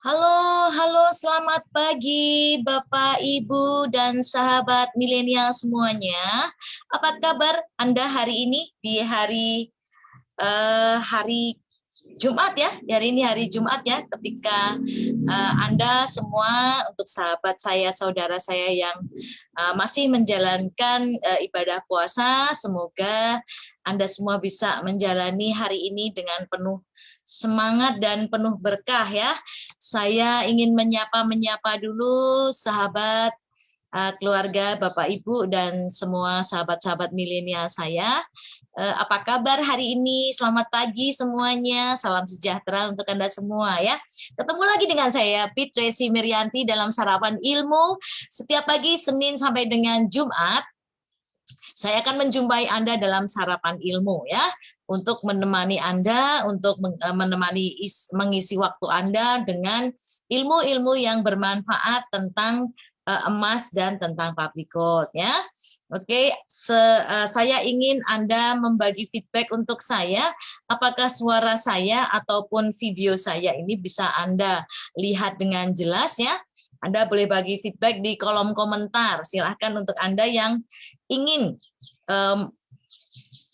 Halo, halo, selamat pagi Bapak, Ibu, dan sahabat milenial semuanya. Apa kabar Anda hari ini di hari Jumat ya? Hari ini hari Jumat ya, ketika Anda semua, untuk sahabat saya, saudara saya yang masih menjalankan ibadah puasa, semoga Anda semua bisa menjalani hari ini dengan penuh semangat dan penuh berkah ya. Saya ingin menyapa dulu sahabat, keluarga, Bapak, Ibu, dan semua sahabat-sahabat milenial saya. Apa kabar hari ini? Selamat pagi semuanya. Salam sejahtera untuk Anda semua ya. Ketemu lagi dengan saya, Fitresi Miryanti, dalam Sarapan Ilmu. Setiap pagi Senin sampai dengan Jumat, saya akan menjumpai Anda dalam Sarapan Ilmu ya, untuk menemani Anda, untuk mengisi waktu Anda dengan ilmu-ilmu yang bermanfaat tentang emas dan tentang public gold ya. Oke, saya ingin Anda membagi feedback untuk saya, apakah suara saya ataupun video saya ini bisa Anda lihat dengan jelas ya. Anda boleh bagi feedback di kolom komentar. Silahkan untuk Anda yang ingin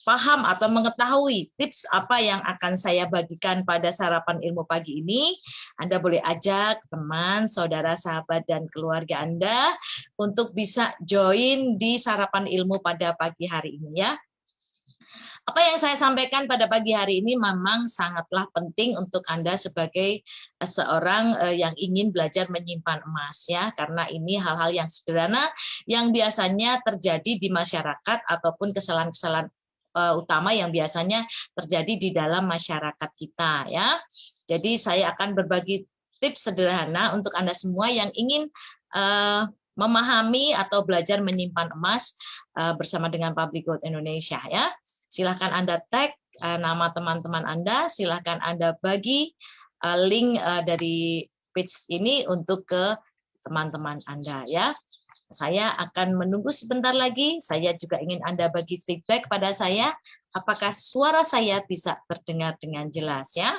paham atau mengetahui tips apa yang akan saya bagikan pada sarapan ilmu pagi ini, Anda boleh ajak teman, saudara, sahabat, dan keluarga Anda untuk bisa join di sarapan ilmu pada pagi hari ini ya. Apa yang saya sampaikan pada pagi hari ini memang sangatlah penting untuk Anda sebagai seorang yang ingin belajar menyimpan emas ya, karena ini hal-hal yang sederhana yang biasanya terjadi di masyarakat ataupun kesalahan-kesalahan utama yang biasanya terjadi di dalam masyarakat kita ya. Jadi saya akan berbagi tips sederhana untuk Anda semua yang ingin memahami atau belajar menyimpan emas bersama dengan Public Gold Indonesia ya. Silahkan Anda tag nama teman-teman Anda, silahkan Anda bagi link dari page ini untuk ke teman-teman Anda ya. Saya akan menunggu sebentar lagi. Saya juga ingin Anda bagi feedback pada saya, apakah suara saya bisa terdengar dengan jelas ya.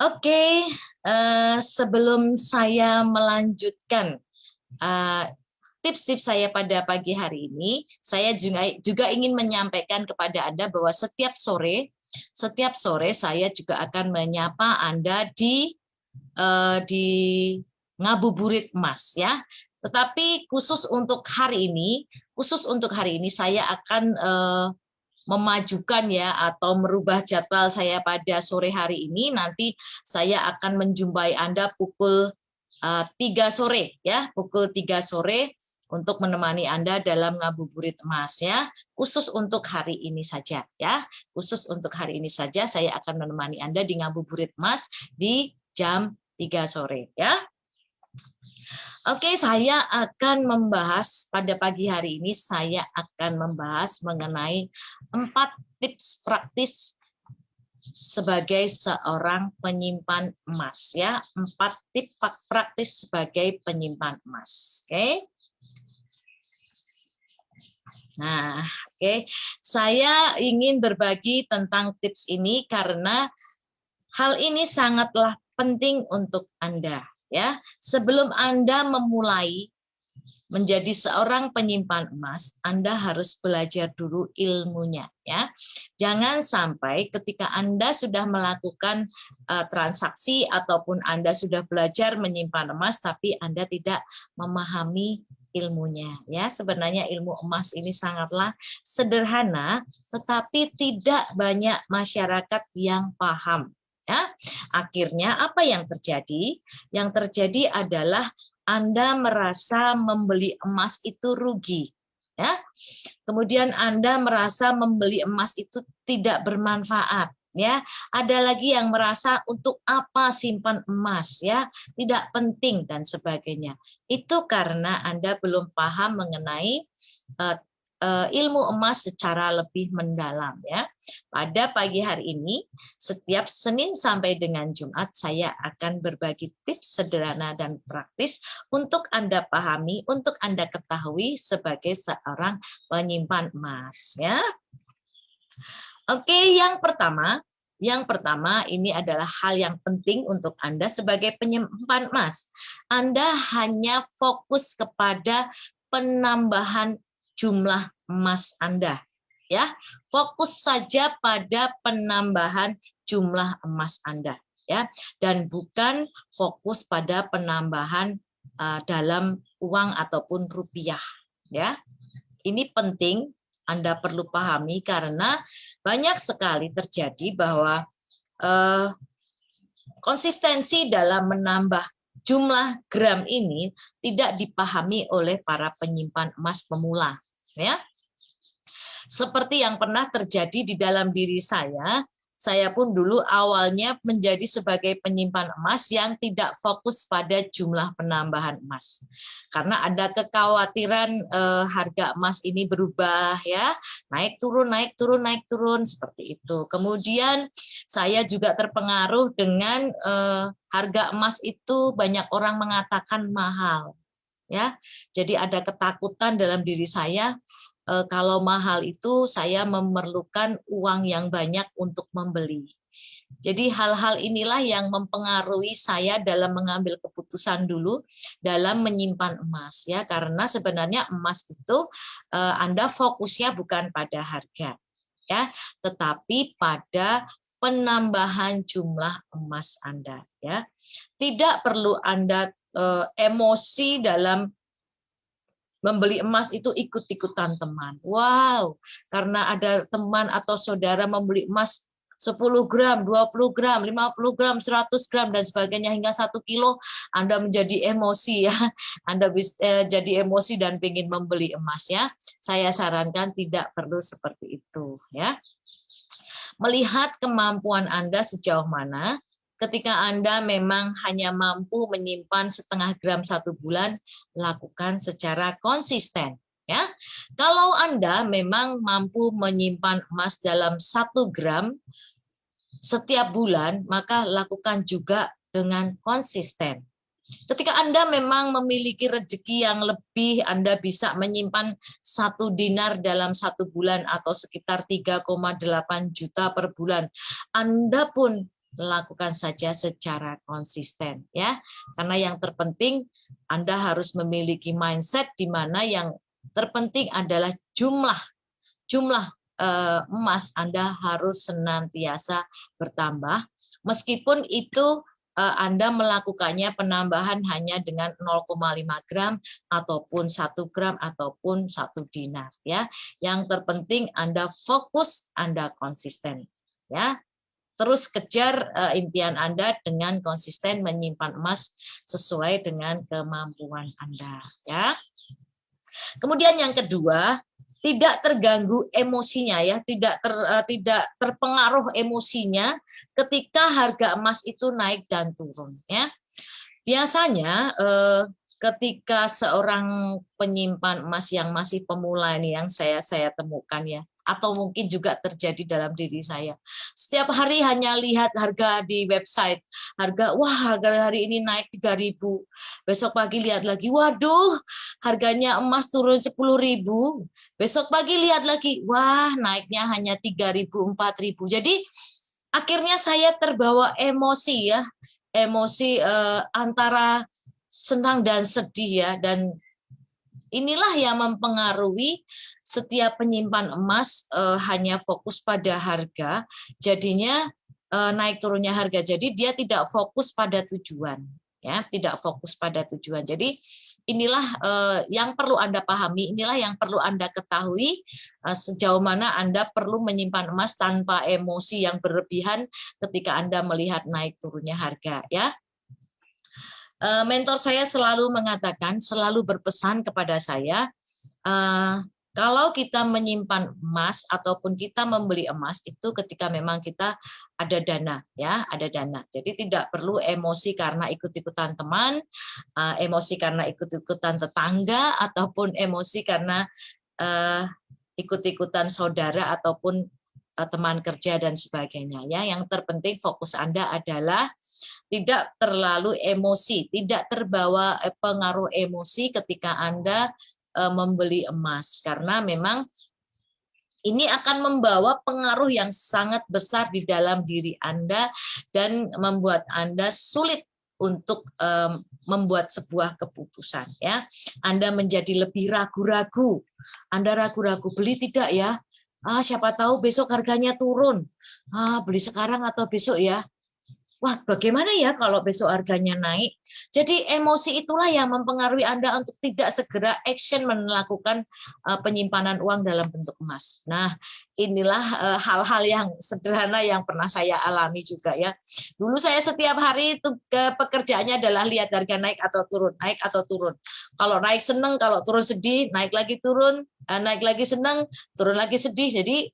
Oke, sebelum saya melanjutkan tips-tips saya pada pagi hari ini, saya juga ingin menyampaikan kepada Anda bahwa setiap sore saya juga akan menyapa Anda di ngabuburit emas ya. Tetapi khusus untuk hari ini saya akan memajukan ya, atau merubah jadwal saya pada sore hari ini. Nanti saya akan menjumpai Anda pukul 3 sore ya, pukul 3 sore untuk menemani Anda dalam ngabuburit emas ya. Khusus untuk hari ini saja ya. Khusus untuk hari ini saja saya akan menemani Anda di ngabuburit emas di jam 3 sore ya. Oke, saya akan membahas pada pagi hari ini, saya akan membahas mengenai 4 tips praktis sebagai seorang penyimpan emas ya. 4 tips praktis sebagai penyimpan emas. Oke. Nah, oke. Saya ingin berbagi tentang tips ini karena hal ini sangatlah penting untuk Anda. Ya, sebelum Anda memulai menjadi seorang penyimpan emas, Anda harus belajar dulu ilmunya ya. Jangan sampai ketika Anda sudah melakukan transaksi ataupun Anda sudah belajar menyimpan emas tapi Anda tidak memahami ilmunya ya. Sebenarnya ilmu emas ini sangatlah sederhana, tetapi tidak banyak masyarakat yang paham. Ya, akhirnya apa yang terjadi? Yang terjadi adalah Anda merasa membeli emas itu rugi, ya. Kemudian Anda merasa membeli emas itu tidak bermanfaat, ya. Ada lagi yang merasa untuk apa simpan emas, ya, tidak penting dan sebagainya. Itu karena Anda belum paham mengenai ilmu emas secara lebih mendalam ya. Pada pagi hari ini, setiap Senin sampai dengan Jumat, saya akan berbagi tips sederhana dan praktis untuk Anda pahami, untuk Anda ketahui sebagai seorang penyimpan emas ya. Oke, yang pertama Yang pertama, ini adalah hal yang penting untuk Anda sebagai penyimpan emas. Anda hanya fokus kepada penambahan jumlah emas Anda. Ya, fokus saja pada penambahan jumlah emas Anda, ya, dan bukan fokus pada penambahan dalam uang ataupun rupiah, ya. Ini penting Anda perlu pahami karena banyak sekali terjadi bahwa konsistensi dalam menambah jumlah gram ini tidak dipahami oleh para penyimpan emas pemula, ya. Seperti yang pernah terjadi di dalam diri saya pun dulu awalnya menjadi sebagai penyimpan emas yang tidak fokus pada jumlah penambahan emas. Karena ada kekhawatiran harga emas ini berubah, ya, naik turun, naik turun, naik turun, seperti itu. Kemudian saya juga terpengaruh dengan harga emas itu banyak orang mengatakan mahal, ya. Jadi ada ketakutan dalam diri saya. Kalau mahal itu saya memerlukan uang yang banyak untuk membeli. Jadi hal-hal inilah yang mempengaruhi saya dalam mengambil keputusan dulu dalam menyimpan emas, ya, karena sebenarnya emas itu Anda fokusnya bukan pada harga, ya, tetapi pada penambahan jumlah emas Anda, ya. Tidak perlu Anda emosi dalam membeli emas itu ikut-ikutan teman. Wow, karena ada teman atau saudara membeli emas 10 gram, 20 gram, 50 gram, 100 gram, dan sebagainya hingga 1 kilo, Anda menjadi emosi, ya. Anda jadi emosi dan ingin membeli emas, ya. Saya sarankan tidak perlu seperti itu, ya. Melihat kemampuan Anda sejauh mana. Ketika Anda memang hanya mampu menyimpan setengah gram 1 bulan, lakukan secara konsisten, ya. Kalau Anda memang mampu menyimpan emas dalam 1 gram setiap bulan, maka lakukan juga dengan konsisten. Ketika Anda memang memiliki rezeki yang lebih, Anda bisa menyimpan 1 dinar dalam 1 bulan atau sekitar 3,8 juta per bulan. Anda pun lakukan saja secara konsisten, ya. Karena yang terpenting Anda harus memiliki mindset di mana yang terpenting adalah jumlah emas Anda harus senantiasa bertambah, meskipun itu Anda melakukannya penambahan hanya dengan 0,5 gram ataupun 1 gram ataupun 1 dinar, ya. Yang terpenting Anda fokus, Anda konsisten, ya. Terus kejar impian Anda dengan konsisten menyimpan emas sesuai dengan kemampuan Anda, ya. Kemudian yang kedua, tidak terganggu emosinya, ya, tidak terpengaruh emosinya ketika harga emas itu naik dan turun, ya. Biasanya ketika seorang penyimpan emas yang masih pemula ini yang saya temukan, ya, atau mungkin juga terjadi dalam diri saya. Setiap hari hanya lihat harga di website, wah, harga hari ini naik 3.000. Besok pagi lihat lagi, waduh, harganya emas turun 10.000. Besok pagi lihat lagi, wah, naiknya hanya 3.000, 4.000. Jadi akhirnya saya terbawa emosi, ya, emosi antara senang dan sedih, ya, dan inilah yang mempengaruhi setiap penyimpan emas hanya fokus pada harga, jadinya naik turunnya harga. Jadi dia tidak fokus pada tujuan, ya, tidak fokus pada tujuan. Jadi inilah yang perlu Anda pahami, inilah yang perlu Anda ketahui sejauh mana Anda perlu menyimpan emas tanpa emosi yang berlebihan ketika Anda melihat naik turunnya harga, ya. Mentor saya selalu mengatakan, selalu berpesan kepada saya, kalau kita menyimpan emas ataupun kita membeli emas itu ketika memang kita ada dana, ya, ada dana. Jadi tidak perlu emosi karena ikut-ikutan teman, emosi karena ikut-ikutan tetangga, ataupun emosi karena ikut-ikutan saudara ataupun teman kerja dan sebagainya, ya. Yang terpenting fokus Anda adalah tidak terlalu emosi, tidak terbawa pengaruh emosi ketika Anda membeli emas, karena memang ini akan membawa pengaruh yang sangat besar di dalam diri Anda dan membuat Anda sulit untuk membuat sebuah keputusan, ya. Anda menjadi lebih ragu-ragu. Anda ragu-ragu, beli tidak ya? Siapa tahu besok harganya turun. Beli sekarang atau besok ya? Wah, bagaimana ya kalau besok harganya naik? Jadi emosi itulah yang mempengaruhi Anda untuk tidak segera action melakukan penyimpanan uang dalam bentuk emas. Nah, inilah hal-hal yang sederhana yang pernah saya alami juga, ya. Dulu saya setiap hari itu pekerjaannya adalah lihat harga naik atau turun, naik atau turun. Kalau naik seneng, kalau turun sedih, naik lagi turun, naik lagi seneng, turun lagi sedih. Jadi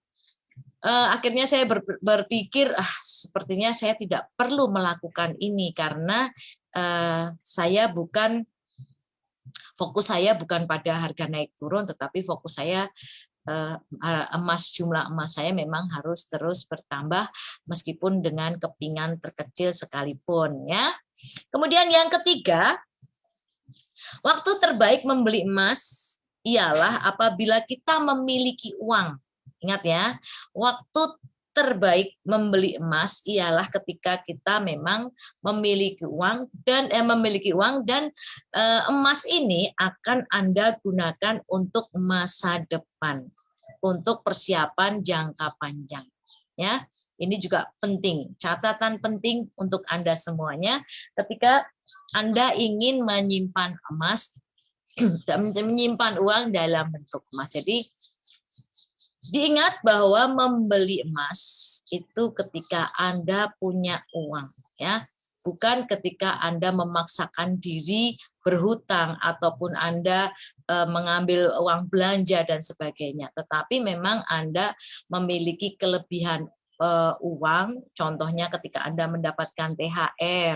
akhirnya saya berpikir, sepertinya saya tidak perlu melakukan ini karena fokus saya bukan pada harga naik turun, tetapi fokus saya jumlah emas saya memang harus terus bertambah meskipun dengan kepingan terkecil sekalipun, ya. Kemudian yang ketiga, waktu terbaik membeli emas ialah apabila kita memiliki uang. Ingat ya, waktu terbaik membeli emas ialah ketika kita memang memiliki uang dan emas ini akan Anda gunakan untuk masa depan, untuk persiapan jangka panjang. Ya, ini juga penting, catatan penting untuk Anda semuanya ketika Anda ingin menyimpan emas dan menyimpan uang dalam bentuk emas. Jadi diingat bahwa membeli emas itu ketika Anda punya uang, ya, bukan ketika Anda memaksakan diri berhutang ataupun Anda mengambil uang belanja dan sebagainya. Tetapi memang Anda memiliki kelebihan uang, contohnya ketika Anda mendapatkan THR.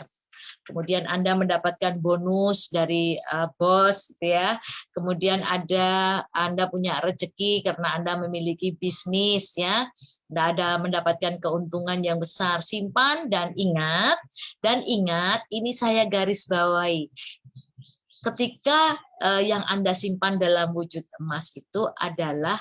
Kemudian Anda mendapatkan bonus dari bos, gitu ya. Kemudian Anda punya rezeki karena Anda memiliki bisnis, ya. Anda mendapatkan keuntungan yang besar. Simpan dan ingat ini saya garis bawahi. Ketika yang Anda simpan dalam wujud emas itu adalah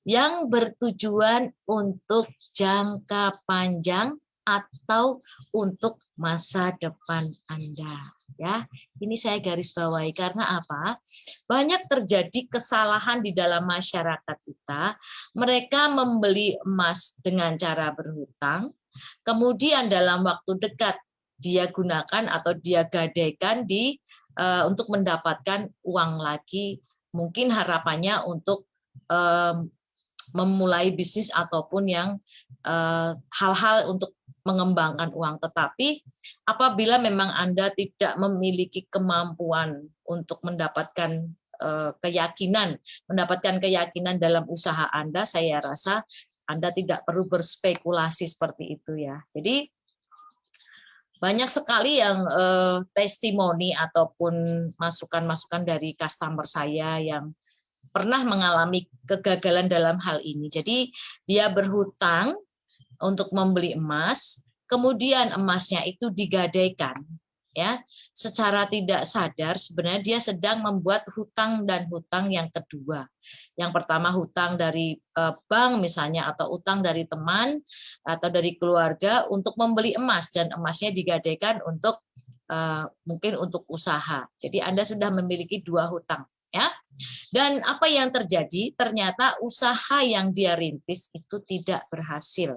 yang bertujuan untuk jangka panjang atau untuk masa depan Anda, ya. Ini saya garis bawahi karena apa? Banyak terjadi kesalahan di dalam masyarakat kita. Mereka membeli emas dengan cara berhutang, kemudian dalam waktu dekat dia gunakan atau dia gadaikan untuk mendapatkan uang lagi, mungkin harapannya untuk memulai bisnis ataupun yang hal-hal untuk mengembangkan uang. Tetapi apabila memang Anda tidak memiliki kemampuan untuk mendapatkan keyakinan dalam usaha Anda, saya rasa Anda tidak perlu berspekulasi seperti itu, ya. Jadi banyak sekali yang testimoni ataupun masukan-masukan dari customer saya yang pernah mengalami kegagalan dalam hal ini. Jadi dia berhutang untuk membeli emas, kemudian emasnya itu digadaikan, ya. Secara tidak sadar sebenarnya dia sedang membuat hutang dan hutang yang kedua. Yang pertama hutang dari bank misalnya, atau hutang dari teman atau dari keluarga untuk membeli emas, dan emasnya digadaikan untuk mungkin untuk usaha. Jadi Anda sudah memiliki dua hutang, ya. Dan apa yang terjadi? Ternyata usaha yang dia rintis itu tidak berhasil.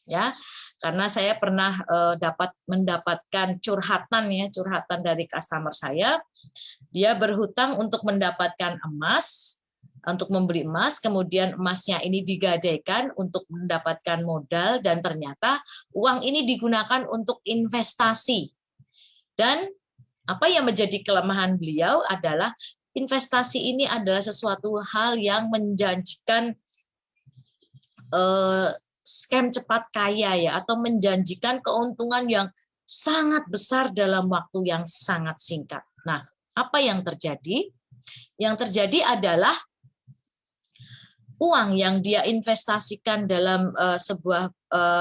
Ya, karena saya pernah mendapatkan curhatan dari customer saya. Dia berhutang untuk mendapatkan emas, untuk membeli emas, kemudian emasnya ini digadaikan untuk mendapatkan modal, dan ternyata uang ini digunakan untuk investasi. Dan apa yang menjadi kelemahan beliau adalah investasi ini adalah sesuatu hal yang menjanjikan scam cepat kaya, ya, atau menjanjikan keuntungan yang sangat besar dalam waktu yang sangat singkat. Nah, apa yang terjadi? Yang terjadi adalah uang yang dia investasikan dalam sebuah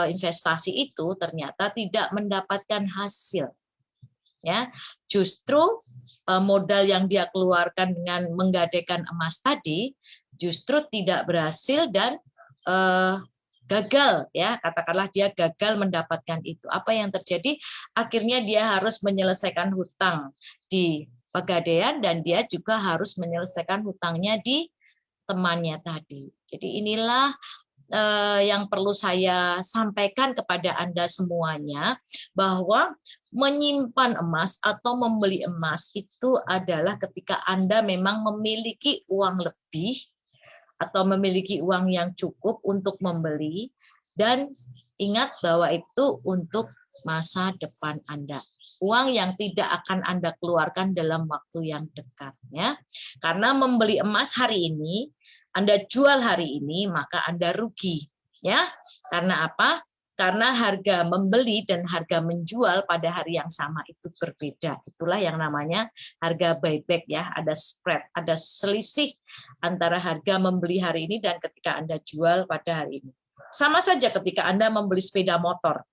investasi itu ternyata tidak mendapatkan hasil. Ya, justru modal yang dia keluarkan dengan menggadaikan emas tadi justru tidak berhasil, dan gagal, ya katakanlah dia gagal mendapatkan itu, apa yang terjadi? Akhirnya dia harus menyelesaikan hutang di Pegadaian dan dia juga harus menyelesaikan hutangnya di temannya tadi. Jadi inilah yang perlu saya sampaikan kepada Anda semuanya, bahwa menyimpan emas atau membeli emas itu adalah ketika Anda memang memiliki uang lebih atau memiliki uang yang cukup untuk membeli, dan ingat bahwa itu untuk masa depan Anda. Uang yang tidak akan Anda keluarkan dalam waktu yang dekat, ya. Karena membeli emas hari ini, Anda jual hari ini, maka Anda rugi, ya. Karena apa? Karena harga membeli dan harga menjual pada hari yang sama itu berbeda. Itulah yang namanya harga buyback, ya. Ada spread, ada selisih antara harga membeli hari ini dan ketika Anda jual pada hari ini. Sama saja ketika Anda membeli sepeda motor.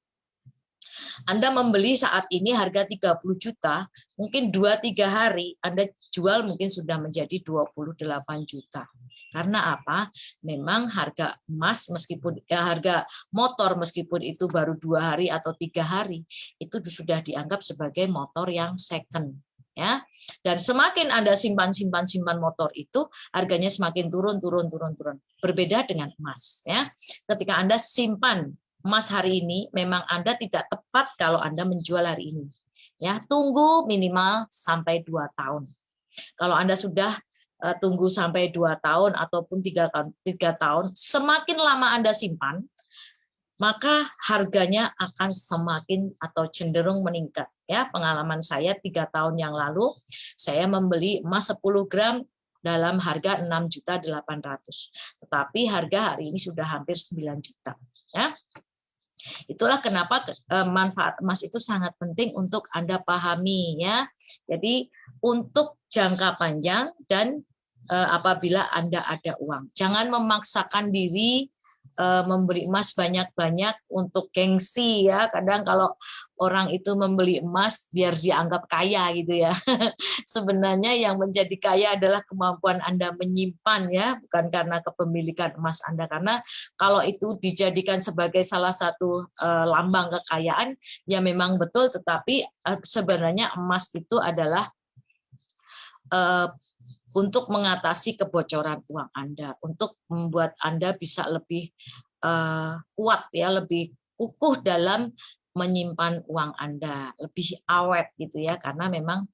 Anda membeli saat ini harga 30 juta, mungkin 2-3 hari Anda jual mungkin sudah menjadi 28 juta. Karena apa? Memang harga emas meskipun harga motor meskipun itu baru 2 hari atau 3 hari, itu sudah dianggap sebagai motor yang second. Ya, dan semakin Anda simpan motor itu, harganya semakin turun. Berbeda dengan emas, ya. Ketika Anda simpan emas hari ini, memang Anda tidak tepat kalau Anda menjual hari ini. Ya, tunggu minimal sampai 2 tahun. Kalau Anda sudah tunggu sampai 2 tahun ataupun 3 tahun, semakin lama Anda simpan, maka harganya akan semakin atau cenderung meningkat. Ya, pengalaman saya 3 tahun yang lalu, saya membeli emas 10 gram dalam harga 6.800.000. Tetapi harga hari ini sudah hampir 9 juta. Ya. Itulah kenapa manfaat emas itu sangat penting untuk Anda pahami, ya. Jadi untuk jangka panjang dan apabila Anda ada uang, jangan memaksakan diri membeli emas banyak-banyak untuk gengsi, ya. Kadang kalau orang itu membeli emas biar dianggap kaya gitu, ya. Sebenarnya yang menjadi kaya adalah kemampuan Anda menyimpan, ya, bukan karena kepemilikan emas Anda. Karena kalau itu dijadikan sebagai salah satu lambang kekayaan, ya memang betul, tetapi sebenarnya emas itu adalah untuk mengatasi kebocoran uang Anda, untuk membuat Anda bisa lebih kuat, ya, lebih kukuh dalam menyimpan uang Anda, lebih awet gitu, ya, karena memang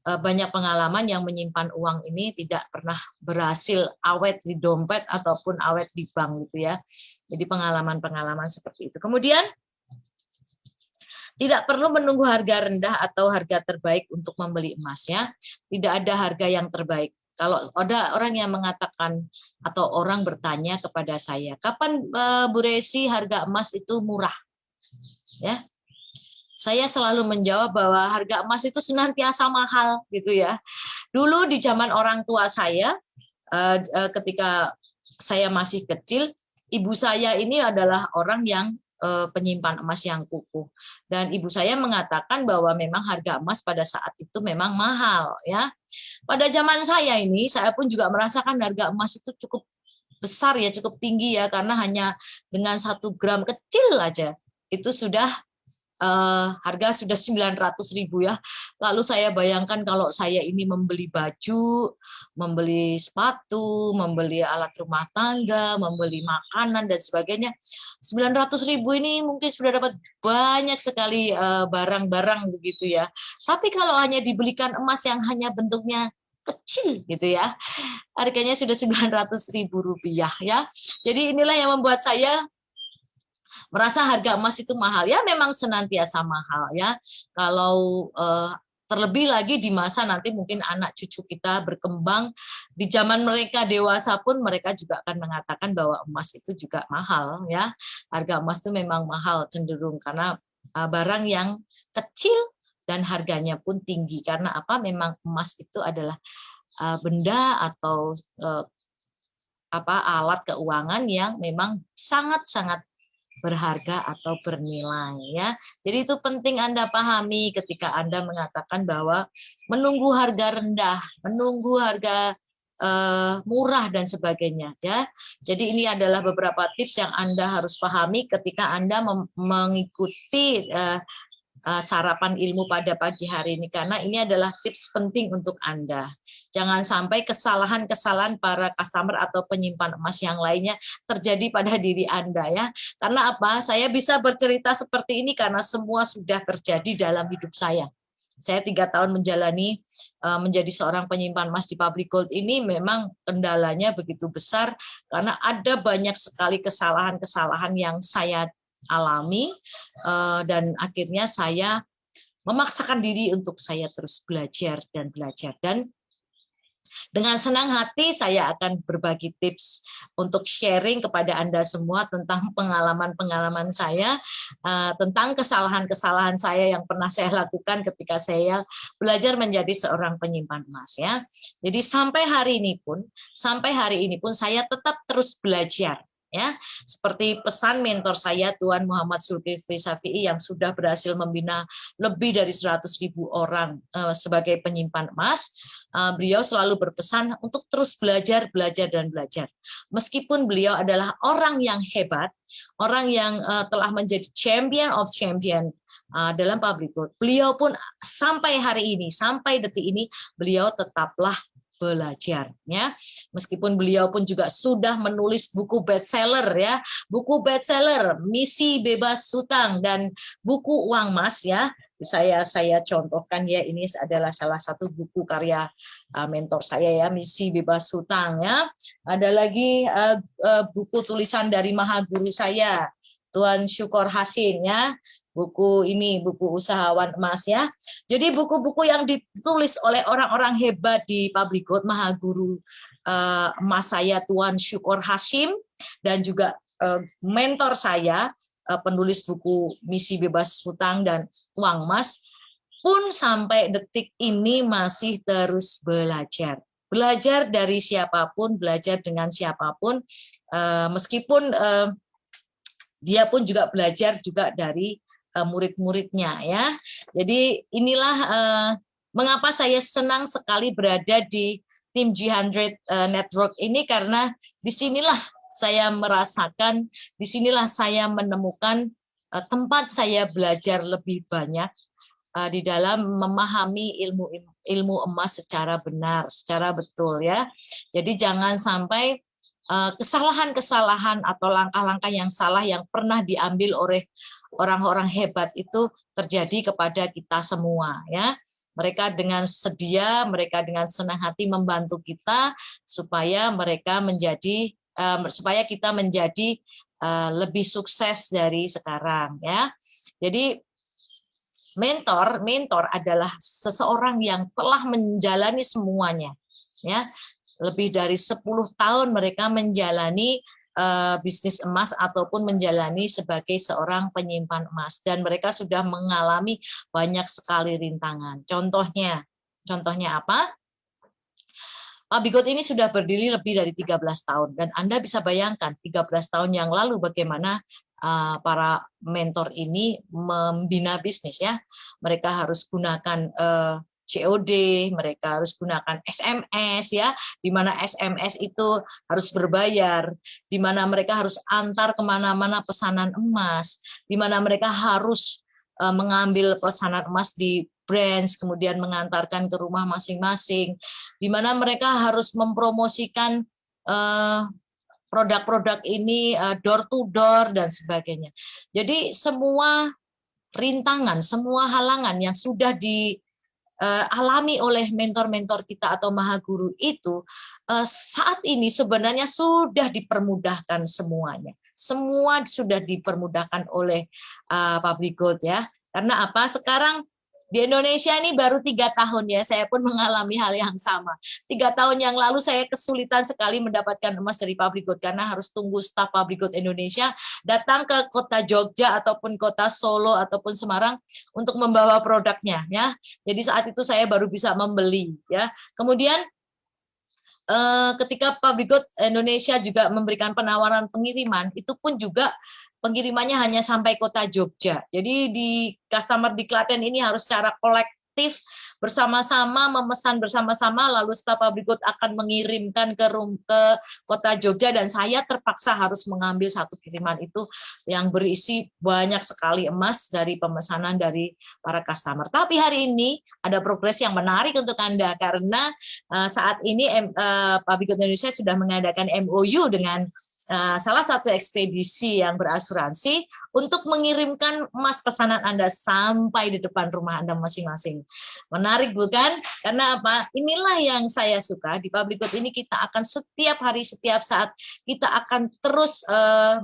banyak pengalaman yang menyimpan uang ini tidak pernah berhasil awet di dompet ataupun awet di bank gitu, ya. Jadi pengalaman-pengalaman seperti itu. Kemudian tidak perlu menunggu harga rendah atau harga terbaik untuk membeli emas, ya. Tidak ada harga yang terbaik. Kalau ada orang yang mengatakan atau orang bertanya kepada saya, kapan Bu Resi harga emas itu murah? Ya, saya selalu menjawab bahwa harga emas itu senantiasa mahal, gitu, ya. Dulu di zaman orang tua saya, ketika saya masih kecil, ibu saya ini adalah orang yang penyimpan emas yang kukuh, dan ibu saya mengatakan bahwa memang harga emas pada saat itu memang mahal, ya. Pada zaman saya ini, saya pun juga merasakan harga emas itu cukup besar, ya, cukup tinggi, ya, karena hanya dengan 1 gram kecil aja itu sudah harga sudah 900.000, ya. Lalu saya bayangkan kalau saya ini membeli baju, membeli sepatu, membeli alat rumah tangga, membeli makanan dan sebagainya, 900.000 ini mungkin sudah dapat banyak sekali barang-barang begitu, ya. Tapi kalau hanya dibelikan emas yang hanya bentuknya kecil gitu, ya, harganya sudah 900.000 rupiah, ya. Jadi inilah yang membuat saya merasa harga emas itu mahal, ya, memang senantiasa mahal, ya. Kalau terlebih lagi di masa nanti mungkin anak cucu kita berkembang, di zaman mereka dewasa pun mereka juga akan mengatakan bahwa emas itu juga mahal, ya. Harga emas itu memang mahal cenderung karena barang yang kecil dan harganya pun tinggi. Karena apa? Memang emas itu adalah benda atau alat keuangan yang memang sangat-sangat berharga atau bernilai, ya. Jadi itu penting Anda pahami ketika Anda mengatakan bahwa menunggu harga rendah, menunggu harga murah dan sebagainya ya. Jadi ini adalah beberapa tips yang Anda harus pahami ketika Anda mengikuti sarapan ilmu pada pagi hari ini, karena ini adalah tips penting untuk Anda. Jangan sampai kesalahan-kesalahan para customer atau penyimpan emas yang lainnya terjadi pada diri Anda ya. Karena apa? Saya bisa bercerita seperti ini karena semua sudah terjadi dalam hidup saya. Saya 3 tahun menjalani menjadi seorang penyimpan emas di Public Gold ini, memang kendalanya begitu besar karena ada banyak sekali kesalahan-kesalahan yang saya alami, dan akhirnya saya memaksakan diri untuk saya terus belajar dan belajar. Dan dengan senang hati saya akan berbagi tips untuk sharing kepada Anda semua tentang pengalaman-pengalaman saya, tentang kesalahan-kesalahan saya yang pernah saya lakukan ketika saya belajar menjadi seorang penyimpan emas ya. Jadi sampai hari ini pun saya tetap terus belajar. Ya, seperti pesan mentor saya Tuan Muhammad Zulkifli Syafi'i yang sudah berhasil membina lebih dari 100.000 orang sebagai penyimpan emas. Beliau selalu berpesan untuk terus belajar, belajar, dan belajar. Meskipun beliau adalah orang yang hebat, orang yang telah menjadi champion of champion dalam Public Gold, beliau pun sampai hari ini, sampai detik ini, beliau tetaplah belajar ya. Meskipun beliau pun juga sudah menulis buku bestseller ya, buku bestseller Misi Bebas Hutang dan buku Uang Emas ya. Saya contohkan ya, ini adalah salah satu buku karya mentor saya ya, Misi Bebas Hutang ya. Ada lagi buku tulisan dari Maha Guru saya Tuan Syukor Hasim ya. Buku ini, buku Usahawan Emas ya. Jadi buku-buku yang ditulis oleh orang-orang hebat di Public Gold, Maha Guru emas saya Tuan Syukor Hasim, dan juga mentor saya, penulis buku Misi Bebas Hutang dan Uang Emas, pun sampai detik ini masih terus belajar. Belajar dari siapapun, belajar dengan siapapun, meskipun dia pun juga belajar juga dari murid-muridnya ya. Jadi inilah mengapa saya senang sekali berada di tim G100 Network ini, karena disinilah saya merasakan, disinilah saya menemukan tempat saya belajar lebih banyak di dalam memahami ilmu emas secara benar, secara betul ya. Jadi jangan sampai kesalahan-kesalahan atau langkah-langkah yang salah yang pernah diambil oleh orang-orang hebat itu terjadi kepada kita semua ya. Mereka dengan sedia, mereka dengan senang hati membantu kita supaya supaya kita menjadi lebih sukses dari sekarang ya. Jadi mentor adalah seseorang yang telah menjalani semuanya ya. Lebih dari 10 tahun mereka menjalani bisnis emas ataupun menjalani sebagai seorang penyimpan emas, dan mereka sudah mengalami banyak sekali rintangan. Contohnya apa? Public Gold ini sudah berdiri lebih dari 13 tahun, dan Anda bisa bayangkan 13 tahun yang lalu bagaimana para mentor ini membina bisnis ya. Mereka harus gunakan COD, mereka harus gunakan SMS ya, di mana SMS itu harus berbayar, di mana mereka harus antar kemana-mana pesanan emas, di mana mereka harus mengambil pesanan emas di branch, kemudian mengantarkan ke rumah masing-masing, di mana mereka harus mempromosikan produk-produk ini door to door dan sebagainya. Jadi semua rintangan, semua halangan yang sudah alami oleh mentor-mentor kita atau maha guru itu saat ini sebenarnya sudah dipermudahkan semuanya. Semua sudah dipermudahkan oleh Public Gold ya. Karena apa? Sekarang di Indonesia ini baru 3 tahun ya, saya pun mengalami hal yang sama. 3 tahun yang lalu saya kesulitan sekali mendapatkan emas dari Public Gold karena harus tunggu staf Public Gold Indonesia datang ke kota Jogja ataupun kota Solo ataupun Semarang untuk membawa produknya ya. Jadi saat itu saya baru bisa membeli ya. Kemudian ketika Public Gold Indonesia juga memberikan penawaran pengiriman, itu pun juga pengirimannya hanya sampai kota Jogja. Jadi di customer di Klaten ini harus secara kolektif aktif bersama-sama, memesan bersama-sama, lalu staf public good akan mengirimkan ke kota Jogja, dan saya terpaksa harus mengambil satu kiriman itu yang berisi banyak sekali emas dari pemesanan dari para customer. Tapi hari ini ada progres yang menarik untuk Anda, karena saat ini Public Good Indonesia sudah mengadakan MOU dengan salah satu ekspedisi yang berasuransi untuk mengirimkan emas pesanan Anda sampai di depan rumah Anda masing-masing. Menarik bukan? Karena apa? Inilah yang saya suka di Public Good ini, kita akan setiap hari, setiap saat kita akan terus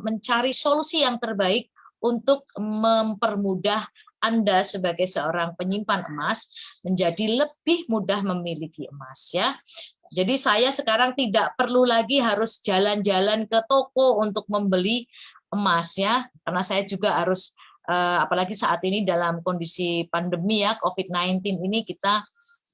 mencari solusi yang terbaik untuk mempermudah Anda sebagai seorang penyimpan emas menjadi lebih mudah memiliki emas, ya. Jadi saya sekarang tidak perlu lagi harus jalan-jalan ke toko untuk membeli emas, ya, karena saya juga harus apalagi saat ini dalam kondisi pandemi, ya, COVID-19 ini, kita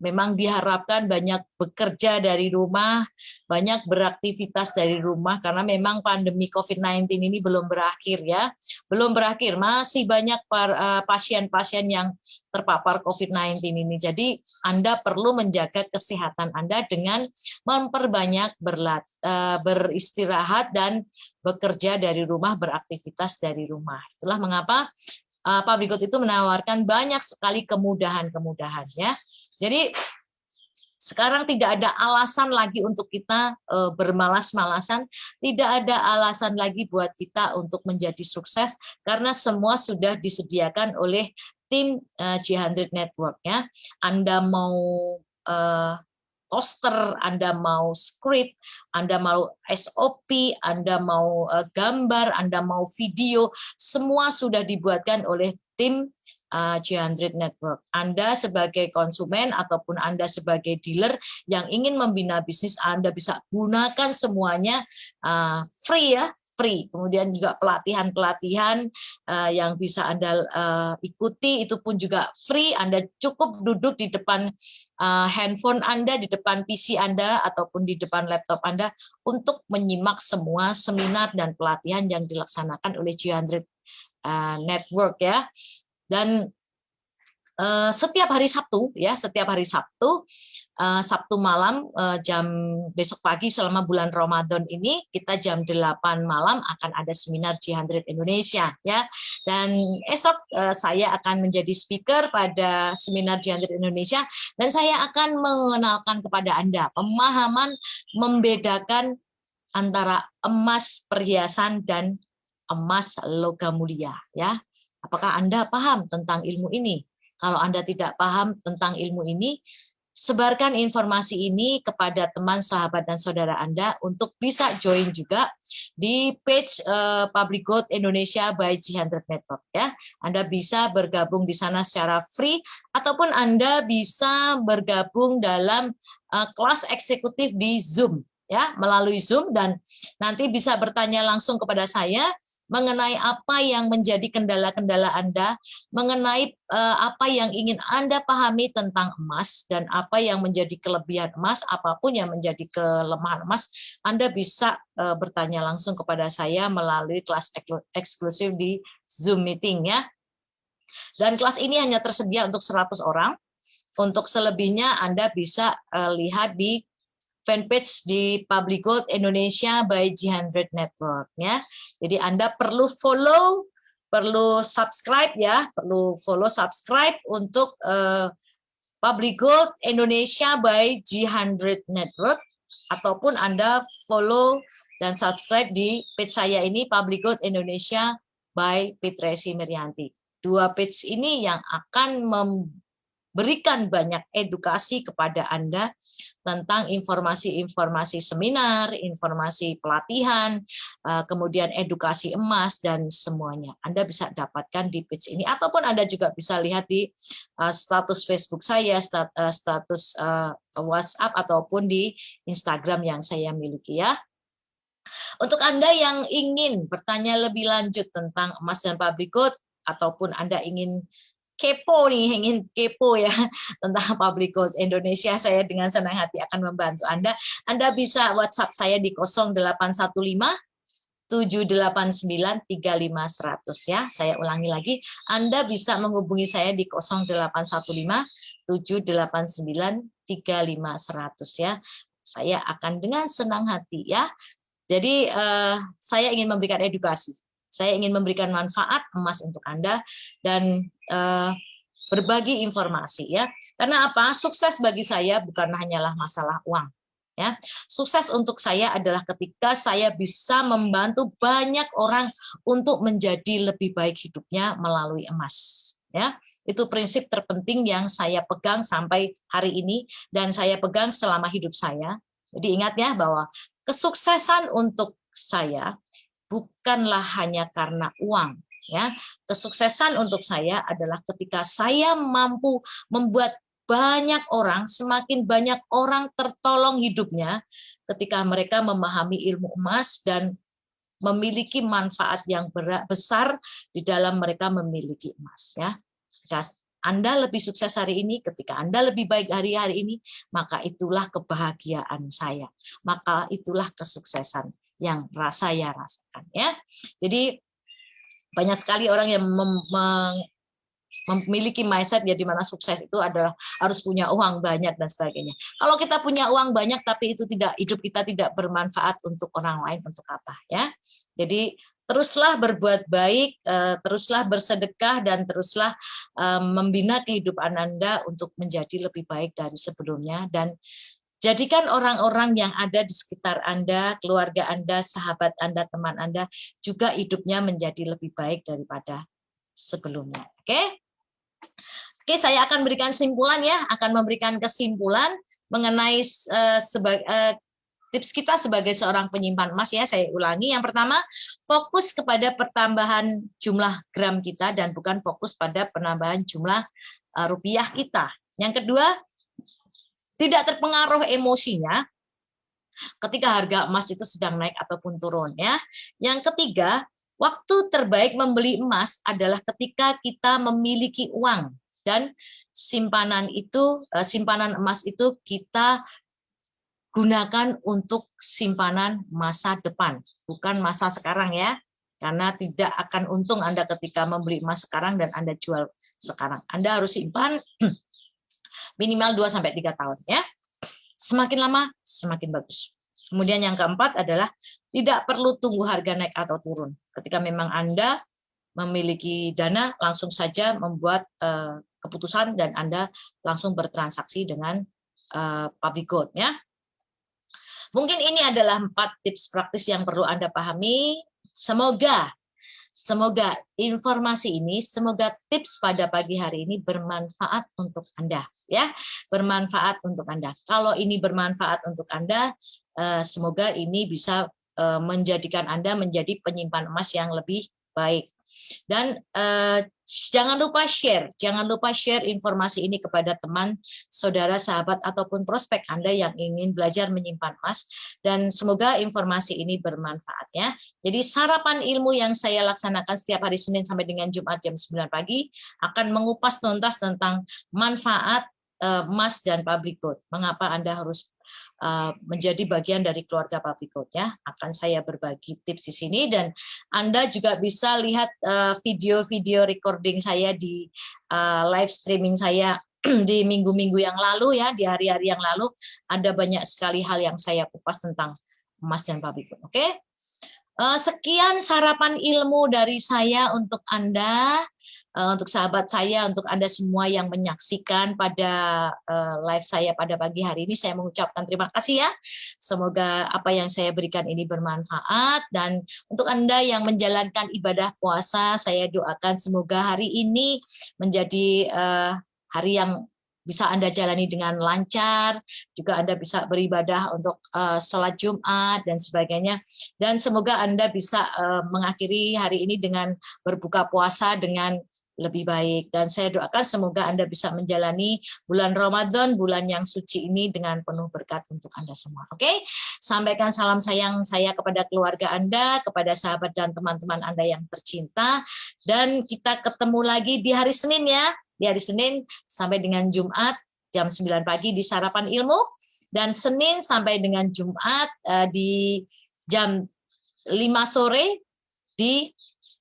memang diharapkan banyak bekerja dari rumah, banyak beraktivitas dari rumah, karena memang pandemi COVID-19 ini belum berakhir, ya. Belum berakhir, masih banyak pasien-pasien yang terpapar COVID-19 ini. Jadi Anda perlu menjaga kesehatan Anda dengan memperbanyak beristirahat dan bekerja dari rumah, beraktivitas dari rumah. Itulah mengapa Public Good itu menawarkan banyak sekali kemudahan-kemudahan, ya. Jadi sekarang tidak ada alasan lagi untuk kita bermalas-malasan, tidak ada alasan lagi buat kita untuk menjadi sukses, karena semua sudah disediakan oleh tim G100 Network, ya. Anda mau poster, Anda mau script, Anda mau SOP, Anda mau gambar, Anda mau video, semua sudah dibuatkan oleh tim G100 Network. Anda sebagai konsumen ataupun Anda sebagai dealer yang ingin membina bisnis, Anda bisa gunakan semuanya free, ya. Free. Kemudian juga pelatihan-pelatihan yang bisa Anda ikuti itu pun juga free. Anda cukup duduk di depan handphone Anda, di depan PC Anda, ataupun di depan laptop Anda untuk menyimak semua seminar dan pelatihan yang dilaksanakan oleh G100 Network, ya. Dan setiap hari Sabtu, ya, setiap hari Sabtu, Sabtu malam, jam besok pagi selama bulan Ramadan ini, kita jam 8 malam akan ada seminar G100 Indonesia, ya. Dan esok saya akan menjadi speaker pada seminar G100 Indonesia, dan saya akan mengenalkan kepada Anda pemahaman membedakan antara emas perhiasan dan emas logam mulia, ya. Apakah Anda paham tentang ilmu ini? Kalau Anda tidak paham tentang ilmu ini, sebarkan informasi ini kepada teman, sahabat, dan saudara Anda untuk bisa join juga di page Public Good Indonesia by G100 Network, ya. Anda bisa bergabung di sana secara free, ataupun Anda bisa bergabung dalam kelas eksekutif di Zoom, ya, melalui Zoom, dan nanti bisa bertanya langsung kepada saya mengenai apa yang menjadi kendala-kendala Anda, mengenai apa yang ingin Anda pahami tentang emas, dan apa yang menjadi kelebihan emas, apapun yang menjadi kelemahan emas, Anda bisa bertanya langsung kepada saya melalui kelas eksklusif di Zoom meeting, ya. Dan kelas ini hanya tersedia untuk 100 orang. Untuk selebihnya Anda bisa lihat di fanpage di Public Good Indonesia by G100 Network, ya. Jadi Anda perlu follow, perlu subscribe, ya, perlu follow, subscribe untuk Public Good Indonesia by G100 Network, ataupun Anda follow dan subscribe di page saya ini, Public Good Indonesia by Fitresi Merianti. Dua page ini yang akan memberikan banyak edukasi kepada Anda tentang informasi-informasi seminar, informasi pelatihan, kemudian edukasi emas, dan semuanya. Anda bisa dapatkan di page ini, ataupun Anda juga bisa lihat di status Facebook saya, status WhatsApp, ataupun di Instagram yang saya miliki, ya. Untuk Anda yang ingin bertanya lebih lanjut tentang emas dan Public Good, ataupun Anda ingin kepo nih, ingin kepo, ya, tentang Public Good Indonesia, saya dengan senang hati akan membantu Anda. Anda bisa WhatsApp saya di 0815 789 35100, ya. Saya ulangi lagi, Anda bisa menghubungi saya di 0815 ya. Saya akan dengan senang hati ya. Jadi saya ingin memberikan edukasi. Saya ingin memberikan manfaat emas untuk Anda dan berbagi informasi ya. Karena apa? Sukses bagi saya bukan hanyalah masalah uang. Ya, sukses untuk saya adalah ketika saya bisa membantu banyak orang untuk menjadi lebih baik hidupnya melalui emas. Ya, itu prinsip terpenting yang saya pegang sampai hari ini dan saya pegang selama hidup saya. Jadi ingat ya bahwa kesuksesan untuk saya bukanlah hanya karena uang. Ya, kesuksesan untuk saya adalah ketika saya mampu membuat banyak orang, semakin banyak orang tertolong hidupnya ketika mereka memahami ilmu emas dan memiliki manfaat yang besar di dalam mereka memiliki emas. Ya, ketika Anda lebih sukses hari ini, ketika Anda lebih baik hari-hari ini, maka itulah kebahagiaan saya, maka itulah kesuksesan yang saya rasakan. Ya, jadi banyak sekali orang yang memiliki mindset ya di mana sukses itu adalah harus punya uang banyak dan sebagainya. Kalau kita punya uang banyak tapi itu tidak, hidup kita tidak bermanfaat untuk orang lain, untuk apa ya? Jadi teruslah berbuat baik, teruslah bersedekah dan teruslah membina kehidupan Anda untuk menjadi lebih baik dari sebelumnya dan jadikan orang-orang yang ada di sekitar Anda, keluarga Anda, sahabat Anda, teman Anda juga hidupnya menjadi lebih baik daripada sebelumnya. Oke? Oke, saya akan berikan kesimpulan ya, akan memberikan kesimpulan mengenai tips kita sebagai seorang penyimpan emas ya. Saya ulangi, yang pertama, fokus kepada pertambahan jumlah gram kita dan bukan fokus pada penambahan jumlah rupiah kita. Yang kedua, tidak terpengaruh emosinya ketika harga emas itu sedang naik ataupun turun ya. Yang ketiga, waktu terbaik membeli emas adalah ketika kita memiliki uang dan simpanan emas itu kita gunakan untuk simpanan masa depan, bukan masa sekarang ya. Karena tidak akan untung Anda ketika membeli emas sekarang dan Anda jual sekarang. Anda harus simpan minimal 2-3 tahun ya. Semakin lama semakin bagus. Kemudian yang keempat adalah tidak perlu tunggu harga naik atau turun. Ketika memang Anda memiliki dana, langsung saja membuat keputusan dan Anda langsung bertransaksi dengan public gold ya. Mungkin ini adalah 4 tips praktis yang perlu Anda pahami. Semoga informasi ini, semoga tips pada pagi hari ini bermanfaat untuk Anda ya, bermanfaat untuk Anda. Kalau ini bermanfaat untuk Anda, semoga ini bisa menjadikan Anda menjadi penyimpan emas yang lebih baik. Dan jangan lupa share informasi ini kepada teman, saudara, sahabat ataupun prospek Anda yang ingin belajar menyimpan emas, dan semoga informasi ini bermanfaat ya. Jadi sarapan ilmu yang saya laksanakan setiap hari Senin sampai dengan Jumat jam 9 pagi akan mengupas tuntas tentang manfaat emas dan public gold. Mengapa Anda harus menjadi bagian dari keluarga public gold ya. Akan saya berbagi tips di sini dan Anda juga bisa lihat video-video recording saya di live streaming saya di minggu-minggu yang lalu ya, di hari-hari yang lalu ada banyak sekali hal yang saya kupas tentang emas dan public gold. Oke. Sekian sarapan ilmu dari saya untuk Anda. Untuk sahabat saya, untuk Anda semua yang menyaksikan pada live saya pada pagi hari ini, saya mengucapkan terima kasih ya. Semoga apa yang saya berikan ini bermanfaat, dan untuk Anda yang menjalankan ibadah puasa, saya doakan semoga hari ini menjadi hari yang bisa Anda jalani dengan lancar, juga Anda bisa beribadah untuk sholat Jumat dan sebagainya, dan semoga Anda bisa mengakhiri hari ini dengan berbuka puasa dengan lebih baik, dan saya doakan semoga Anda bisa menjalani bulan Ramadan, bulan yang suci ini dengan penuh berkat untuk Anda semua. Oke, sampaikan salam sayang saya kepada keluarga Anda, kepada sahabat dan teman-teman Anda yang tercinta, dan kita ketemu lagi di hari Senin ya, di hari Senin sampai dengan Jumat jam 9 pagi di sarapan ilmu, dan Senin sampai dengan Jumat di jam 5 sore di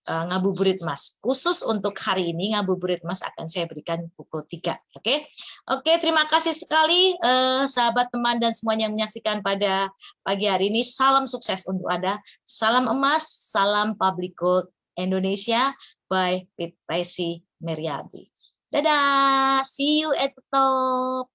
ngabuburit Mas. Khusus untuk hari ini ngabuburit Mas akan saya berikan pukul 3. Oke. Oke, terima kasih sekali sahabat teman dan semuanya yang menyaksikan pada pagi hari ini. Salam sukses untuk Anda. Salam emas, salam Public Gold Indonesia by Pit Tracy Meriadi. Dadah, see you at the top.